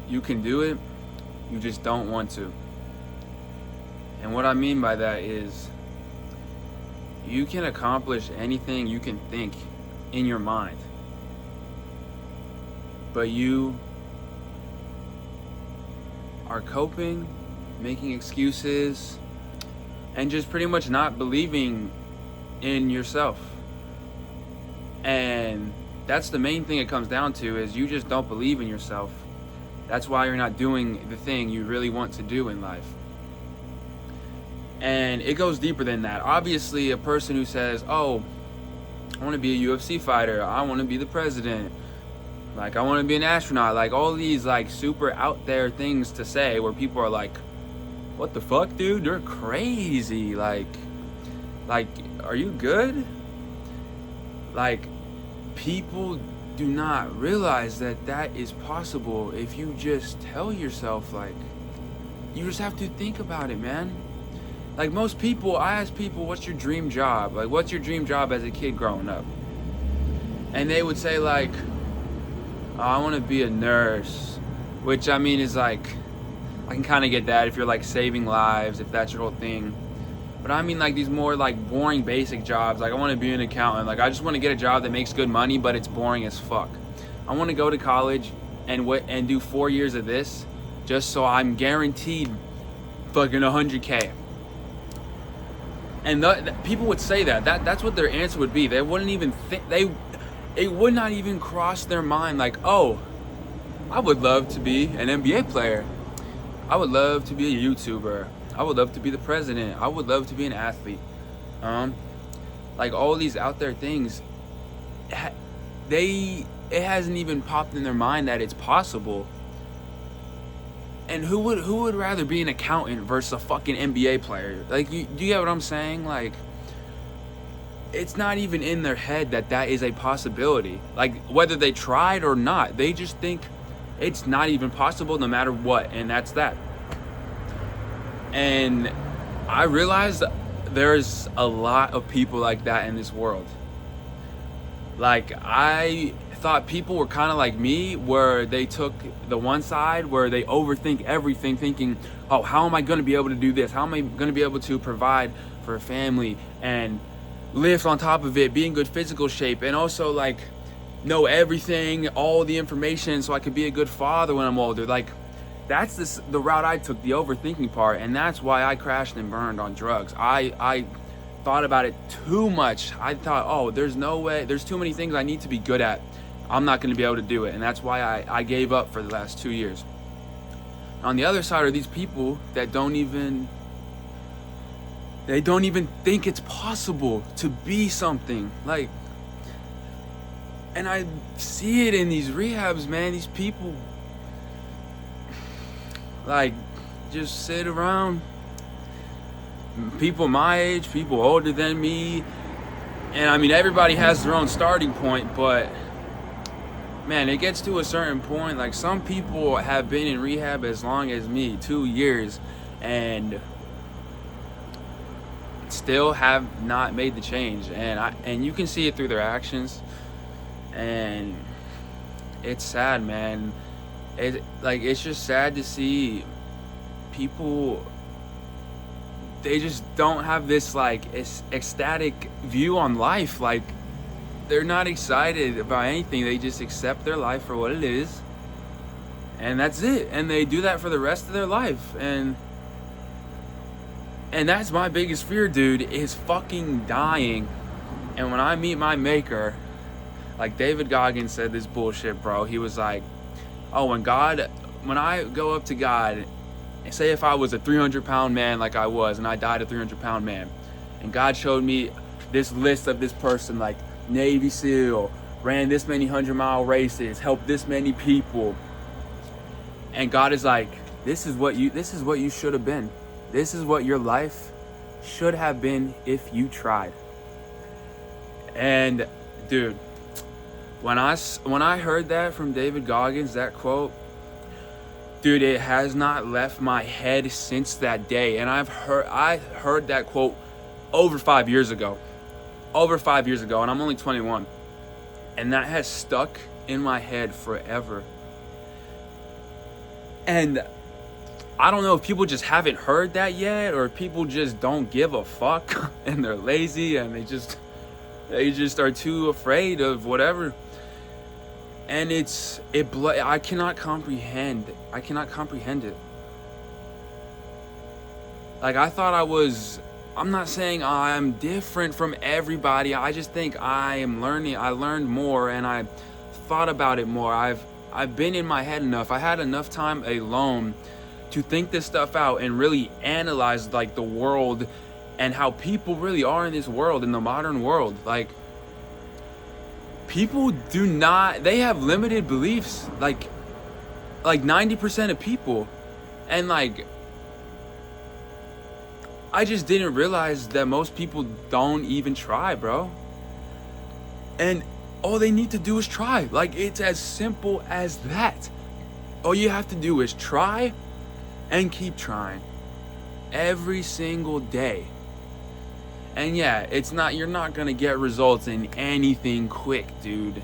You can do it, you just don't want to. And what I mean by that is you can accomplish anything you can think in your mind, but you are coping, making excuses, and just pretty much not believing in yourself. And that's the main thing it comes down to, is you just don't believe in yourself. That's why you're not doing the thing you really want to do in life. And it goes deeper than that. Obviously, a person who says, oh, I want to be a UFC fighter, I want to be the president, like I want to be an astronaut, like all these like super out there things to say where people are like, what the fuck, dude, you're crazy, like are you good? Like, people do not realize that that is possible if you just tell yourself, like, you just have to think about it, man. Like, most people, I ask people, what's your dream job? Like, what's your dream job as a kid growing up? And they would say, like, oh, I want to be a nurse. Which, I mean, is like, I can kind of get that if you're, like, saving lives, if that's your whole thing. But I mean, like, these more, like, boring, basic jobs. Like, I want to be an accountant. Like, I just want to get a job that makes good money, but it's boring as fuck. I want to go to college and do 4 years of this just so I'm guaranteed fucking 100K. And people would say that's what their answer would be. They wouldn't even think, it would not even cross their mind, like, oh, I would love to be an NBA player. I would love to be a YouTuber. I would love to be the president. I would love to be an athlete. Like, all these out there things, it hasn't even popped in their mind that it's possible. And who would rather be an accountant versus a fucking NBA player? Like, do you get what I'm saying? Like, it's not even in their head that is a possibility. Like, whether they tried or not, they just think it's not even possible no matter what, and that's that. And I realized there's a lot of people like that in this world. Like, I thought people were kind of like me, where they took the one side where they overthink everything, thinking, oh, how am I going to be able to do this? How am I going to be able to provide for a family and live on top of it, be in good physical shape, and also, like, know everything, all the information, so I could be a good father when I'm older. Like, that's the route I took, the overthinking part, and that's why I crashed and burned on drugs. I thought about it too much. I thought, oh, there's no way, there's too many things I need to be good at. I'm not going to be able to do it, and that's why I gave up for the last 2 years. On the other side are these people that don't even think it's possible to be something. Like, and I see it in these rehabs, man. These people, like, just sit around. People my age, people older than me. And I mean, everybody has their own starting point, but man, it gets to a certain point. Like, some people have been in rehab as long as me, 2 years, and still have not made the change. And you can see it through their actions, and it's sad, man. It's just sad to see people, they just don't have this, like, ecstatic view on life. Like, they're not excited about anything. They just accept their life for what it is, and that's it. And they do that for the rest of their life. And that's my biggest fear, dude, is fucking dying. And when I meet my maker, like David Goggins said this bullshit, bro. He was like, oh, when I go up to God, say if I was a 300-pound man like I was, and I died a 300-pound man, and God showed me this list of this person, like Navy SEAL, ran this many 100-mile races, helped this many people, and God is like, this is what you should have been. This is what your life should have been if you tried. And dude, when I heard that from David Goggins, that quote, dude, it has not left my head since that day. And I heard that quote over 5 years ago, and I'm only 21, and that has stuck in my head forever. And I don't know if people just haven't heard that yet, or if people just don't give a fuck and they're lazy and they just are too afraid of whatever. And I cannot comprehend it. Like, I thought I'm not saying I'm different from everybody. I just think I learned more, and I thought about it more. I've been in my head enough. I had enough time alone to think this stuff out and really analyze like the world and how people really are in this world, in the modern world. Like, people they have limited beliefs, like 90% of people. And like, I just didn't realize that most people don't even try, bro. And all they need to do is try. Like, it's as simple as that. All you have to do is try and keep trying every single day. And yeah, you're not gonna get results in anything quick, dude.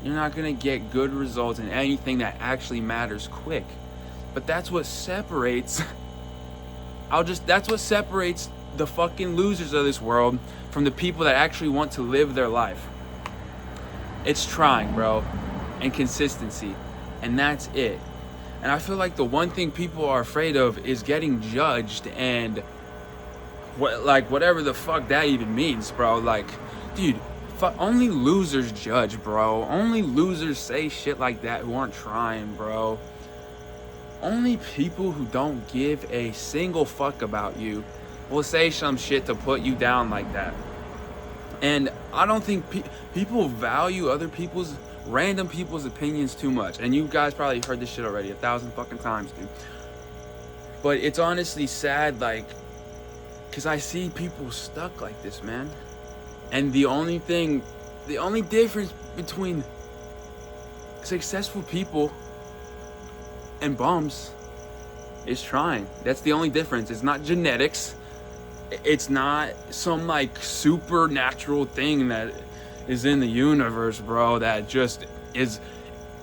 You're not gonna get good results in anything that actually matters quick. But that's what separates that's what separates the fucking losers of this world from the people that actually want to live their life. It's trying, bro, and consistency, and that's it. And I feel like the one thing people are afraid of is getting judged, and whatever the fuck that even means, bro. Like, dude, only losers judge, bro. Only losers say shit like that who aren't trying, bro. Only people who don't give a single fuck about you will say some shit to put you down like that. And I don't think people value random people's opinions too much. And you guys probably heard this shit already 1,000 fucking times, dude. But it's honestly sad, like, because I see people stuck like this, man. And the only difference between successful people and bums is trying. That's the only difference. It's not genetics. It's not some like supernatural thing that is in the universe, bro, that just is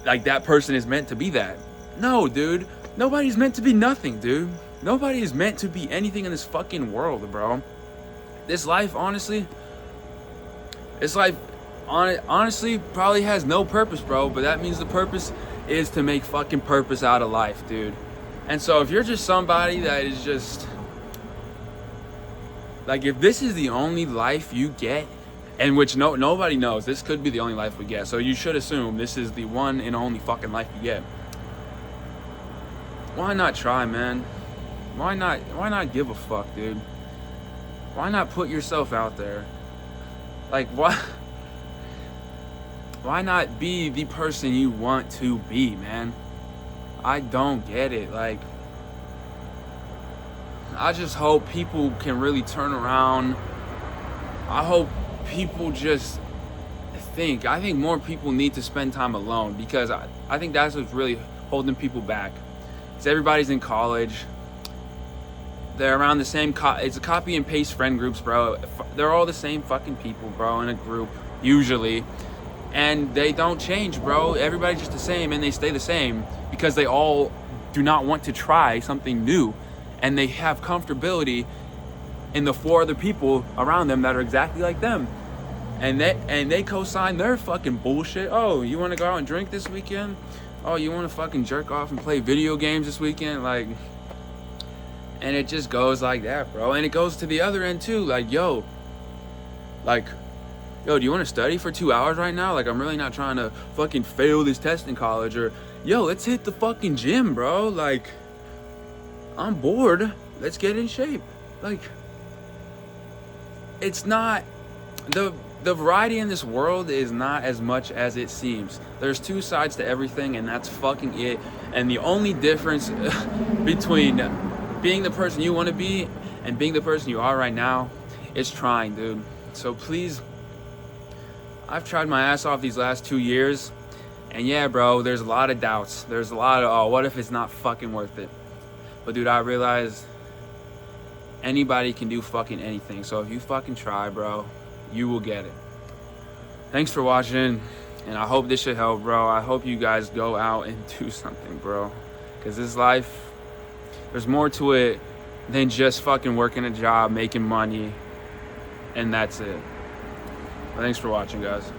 like that person is meant to be that. No, dude. Nobody's meant to be nothing, dude. Nobody is meant to be anything in this fucking world, bro. This life, honestly, probably has no purpose, bro. But that means the purpose is to make fucking purpose out of life, dude. And so if you're just somebody that is just like, if this is the only life you get, and which nobody knows, this could be the only life we get. So you should assume this is the one and only fucking life you get. Why not try, man? Why not give a fuck, dude? Why not put yourself out there? Like, why not be the person you want to be, man? I don't get it. Like, I just hope people can really turn around. I hope people just think. I think more people need to spend time alone, because I think that's what's really holding people back. It's everybody's in college. They're around the same it's a copy and paste friend groups, bro. They're all the same fucking people, bro, in a group usually, and they don't change, bro. Everybody's just the same, and they stay the same because they all do not want to try something new, and they have comfortability in the 4 other people around them that are exactly like them, and they co-sign their fucking bullshit. Oh, you want to go out and drink this weekend? Oh, you want to fucking jerk off and play video games this weekend? Like, and it just goes like that, bro. And it goes to the other end too. Like, yo, do you want to study for 2 hours right now? Like, I'm really not trying to fucking fail this test in college. Or, yo, let's hit the fucking gym, bro. Like, I'm bored. Let's get in shape. Like, it's not, the variety in this world is not as much as it seems. There's 2 sides to everything, and that's fucking it. And the only difference between being the person you want to be and being the person you are right now is trying, dude. So please, I've tried my ass off these last 2 years, and yeah, bro, there's a lot of doubts. There's a lot of, oh, what if it's not fucking worth it? But dude, I realize anybody can do fucking anything. So if you fucking try, bro, you will get it. Thanks for watching, and I hope this should help, bro. I hope you guys go out and do something, bro. Because this life, there's more to it than just fucking working a job, making money, and that's it. Thanks for watching, guys.